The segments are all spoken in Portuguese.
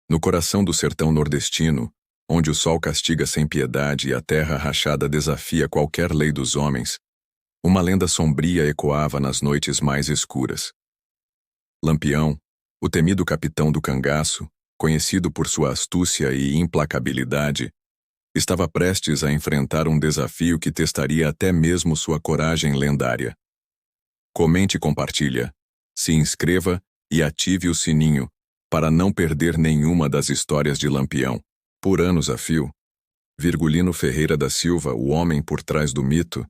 No coração do sertão nordestino, onde o sol castiga sem piedade e a terra rachada desafia qualquer lei dos homens, uma lenda sombria ecoava nas noites mais escuras. Lampião, o temido capitão do cangaço, conhecido por sua astúcia e implacabilidade, estava prestes a enfrentar um desafio que testaria até mesmo sua coragem lendária. Comente e compartilha, se inscreva e ative o sininho para não perder nenhuma das histórias de Lampião. Por anos a fio, Virgulino Ferreira da Silva, o homem por trás do mito,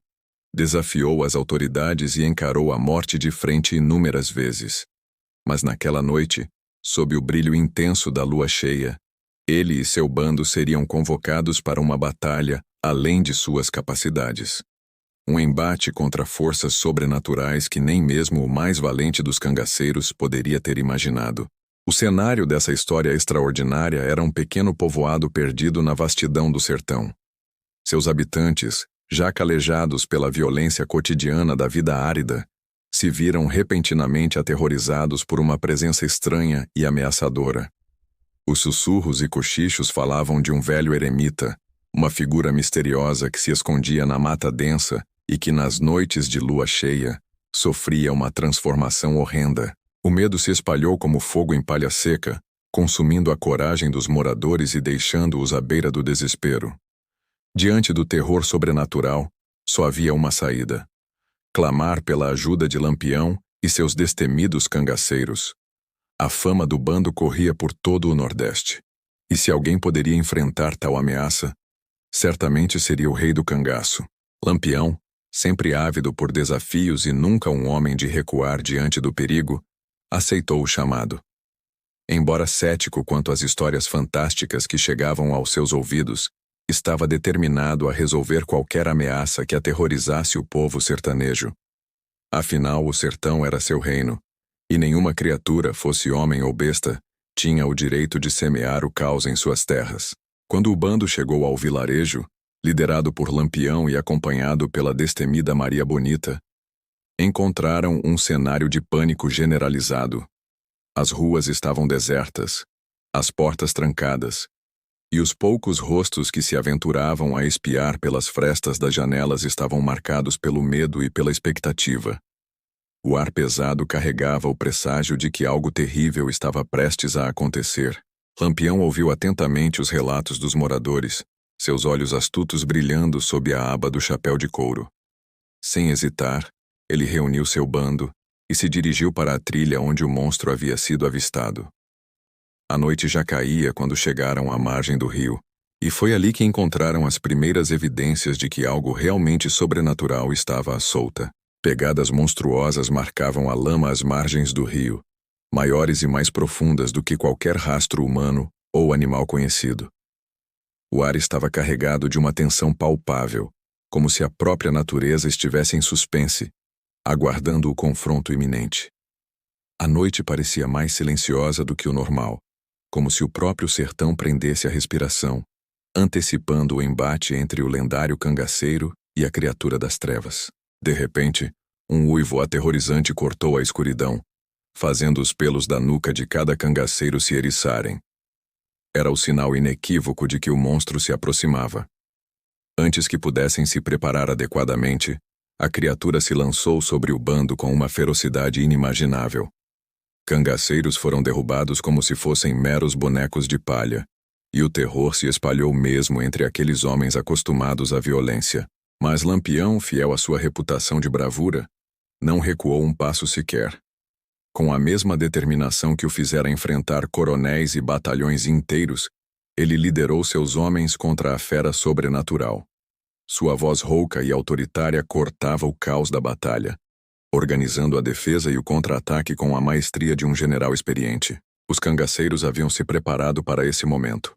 desafiou as autoridades e encarou a morte de frente inúmeras vezes. Mas naquela noite, sob o brilho intenso da lua cheia, ele e seu bando seriam convocados para uma batalha além de suas capacidades. Um embate contra forças sobrenaturais que nem mesmo o mais valente dos cangaceiros poderia ter imaginado. O cenário dessa história extraordinária era um pequeno povoado perdido na vastidão do sertão. Seus habitantes, já calejados pela violência cotidiana da vida árida, se viram repentinamente aterrorizados por uma presença estranha e ameaçadora. Os sussurros e cochichos falavam de um velho eremita, uma figura misteriosa que se escondia na mata densa e que nas noites de lua cheia sofria uma transformação horrenda. O medo se espalhou como fogo em palha seca, consumindo a coragem dos moradores e deixando-os à beira do desespero. Diante do terror sobrenatural, só havia uma saída: clamar pela ajuda de Lampião e seus destemidos cangaceiros. A fama do bando corria por todo o Nordeste. E se alguém poderia enfrentar tal ameaça, certamente seria o rei do cangaço. Lampião, sempre ávido por desafios e nunca um homem de recuar diante do perigo, aceitou o chamado. Embora cético quanto às histórias fantásticas que chegavam aos seus ouvidos, estava determinado a resolver qualquer ameaça que aterrorizasse o povo sertanejo. Afinal, o sertão era seu reino, e nenhuma criatura, fosse homem ou besta, tinha o direito de semear o caos em suas terras. Quando o bando chegou ao vilarejo, liderado por Lampião e acompanhado pela destemida Maria Bonita, encontraram um cenário de pânico generalizado. As ruas estavam desertas, as portas trancadas, e os poucos rostos que se aventuravam a espiar pelas frestas das janelas estavam marcados pelo medo e pela expectativa. O ar pesado carregava o presságio de que algo terrível estava prestes a acontecer. Lampião ouviu atentamente os relatos dos moradores, seus olhos astutos brilhando sob a aba do chapéu de couro. Sem hesitar, ele reuniu seu bando e se dirigiu para a trilha onde o monstro havia sido avistado. A noite já caía quando chegaram à margem do rio, e foi ali que encontraram as primeiras evidências de que algo realmente sobrenatural estava à solta. Pegadas monstruosas marcavam a lama às margens do rio, maiores e mais profundas do que qualquer rastro humano ou animal conhecido. O ar estava carregado de uma tensão palpável, como se a própria natureza estivesse em suspense, aguardando o confronto iminente. A noite parecia mais silenciosa do que o normal, como se o próprio sertão prendesse a respiração, antecipando o embate entre o lendário cangaceiro e a criatura das trevas. De repente, um uivo aterrorizante cortou a escuridão, fazendo os pelos da nuca de cada cangaceiro se eriçarem. Era o sinal inequívoco de que o monstro se aproximava. Antes que pudessem se preparar adequadamente, a criatura se lançou sobre o bando com uma ferocidade inimaginável. Cangaceiros foram derrubados como se fossem meros bonecos de palha, e o terror se espalhou mesmo entre aqueles homens acostumados à violência. Mas Lampião, fiel à sua reputação de bravura, não recuou um passo sequer. Com a mesma determinação que o fizera enfrentar coronéis e batalhões inteiros, ele liderou seus homens contra a fera sobrenatural. Sua voz rouca e autoritária cortava o caos da batalha, organizando a defesa e o contra-ataque com a maestria de um general experiente. Os cangaceiros haviam se preparado para esse momento.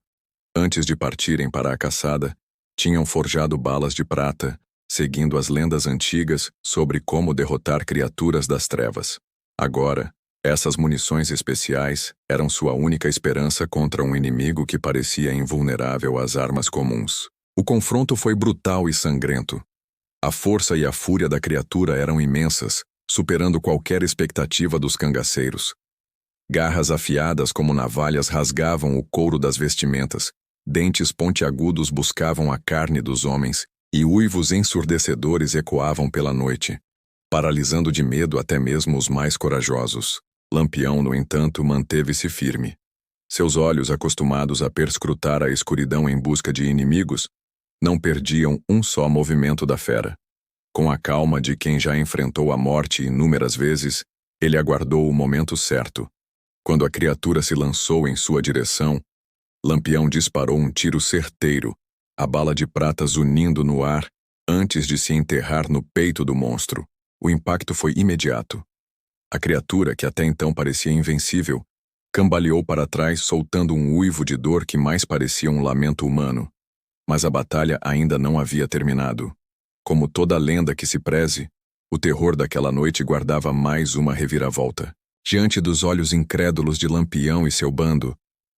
Antes de partirem para a caçada, tinham forjado balas de prata, seguindo as lendas antigas sobre como derrotar criaturas das trevas. Agora, essas munições especiais eram sua única esperança contra um inimigo que parecia invulnerável às armas comuns. O confronto foi brutal e sangrento. A força e a fúria da criatura eram imensas, superando qualquer expectativa dos cangaceiros. Garras afiadas como navalhas rasgavam o couro das vestimentas, dentes pontiagudos buscavam a carne dos homens, e uivos ensurdecedores ecoavam pela noite, paralisando de medo até mesmo os mais corajosos. Lampião, no entanto, manteve-se firme. Seus olhos, acostumados a perscrutar a escuridão em busca de inimigos, não perdiam um só movimento da fera. Com a calma de quem já enfrentou a morte inúmeras vezes, ele aguardou o momento certo. Quando a criatura se lançou em sua direção, Lampião disparou um tiro certeiro, a bala de prata zunindo no ar, antes de se enterrar no peito do monstro. O impacto foi imediato. A criatura, que até então parecia invencível, cambaleou para trás soltando um uivo de dor que mais parecia um lamento humano. Mas a batalha ainda não havia terminado. Como toda lenda que se preze, o terror daquela noite guardava mais uma reviravolta. Diante dos olhos incrédulos de Lampião e seu bando,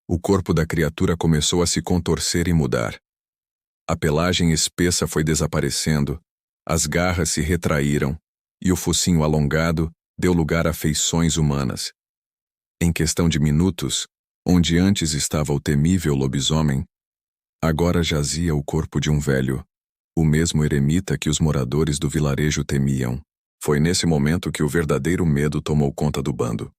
o corpo da criatura começou a se contorcer e mudar. A pelagem espessa foi desaparecendo, as garras se retraíram, e o focinho alongado deu lugar a feições humanas. Em questão de minutos, onde antes estava o temível lobisomem, agora jazia o corpo de um velho, o mesmo eremita que os moradores do vilarejo temiam. Foi nesse momento que o verdadeiro medo tomou conta do bando.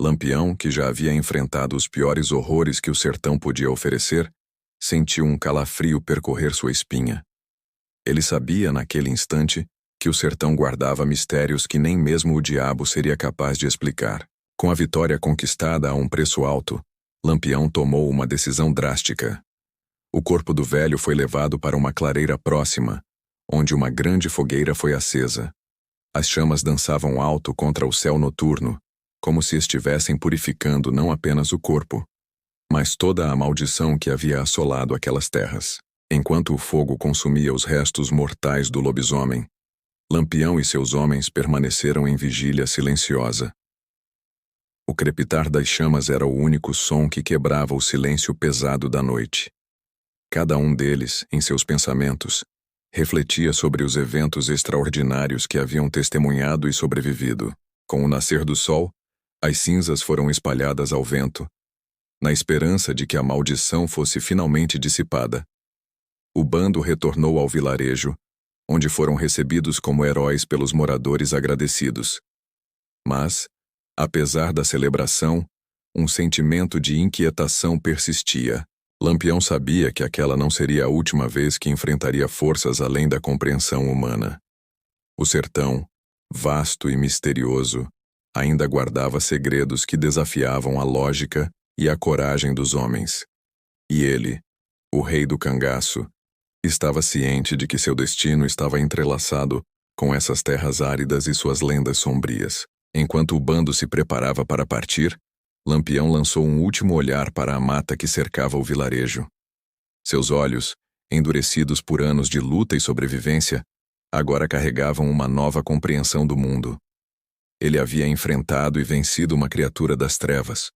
Lampião, que já havia enfrentado os piores horrores que o sertão podia oferecer, sentiu um calafrio percorrer sua espinha. Ele sabia, naquele instante, que o sertão guardava mistérios que nem mesmo o diabo seria capaz de explicar. Com a vitória conquistada a um preço alto, Lampião tomou uma decisão drástica. O corpo do velho foi levado para uma clareira próxima, onde uma grande fogueira foi acesa. As chamas dançavam alto contra o céu noturno, como se estivessem purificando não apenas o corpo, mas toda a maldição que havia assolado aquelas terras. Enquanto o fogo consumia os restos mortais do lobisomem, Lampião e seus homens permaneceram em vigília silenciosa. O crepitar das chamas era o único som que quebrava o silêncio pesado da noite. Cada um deles, em seus pensamentos, refletia sobre os eventos extraordinários que haviam testemunhado e sobrevivido. Com o nascer do sol, as cinzas foram espalhadas ao vento, na esperança de que a maldição fosse finalmente dissipada. O bando retornou ao vilarejo, onde foram recebidos como heróis pelos moradores agradecidos. Mas, apesar da celebração, um sentimento de inquietação persistia. Lampião sabia que aquela não seria a última vez que enfrentaria forças além da compreensão humana. O sertão, vasto e misterioso, ainda guardava segredos que desafiavam a lógica e a coragem dos homens. E ele, o rei do cangaço, estava ciente de que seu destino estava entrelaçado com essas terras áridas e suas lendas sombrias. Enquanto o bando se preparava para partir, Lampião lançou um último olhar para a mata que cercava o vilarejo. Seus olhos, endurecidos por anos de luta e sobrevivência, agora carregavam uma nova compreensão do mundo. Ele havia enfrentado e vencido uma criatura das trevas,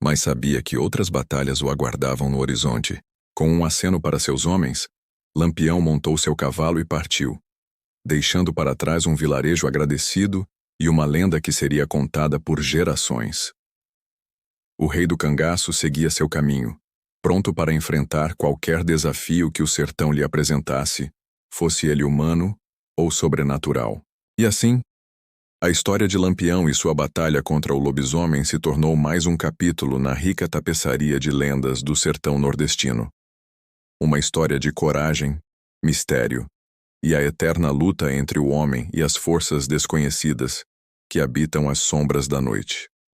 mas sabia que outras batalhas o aguardavam no horizonte. Com um aceno para seus homens, Lampião montou seu cavalo e partiu, deixando para trás um vilarejo agradecido e uma lenda que seria contada por gerações. O rei do cangaço seguia seu caminho, pronto para enfrentar qualquer desafio que o sertão lhe apresentasse, fosse ele humano ou sobrenatural. E assim, a história de Lampião e sua batalha contra o lobisomem se tornou mais um capítulo na rica tapeçaria de lendas do sertão nordestino. Uma história de coragem, mistério e a eterna luta entre o homem e as forças desconhecidas que habitam as sombras da noite.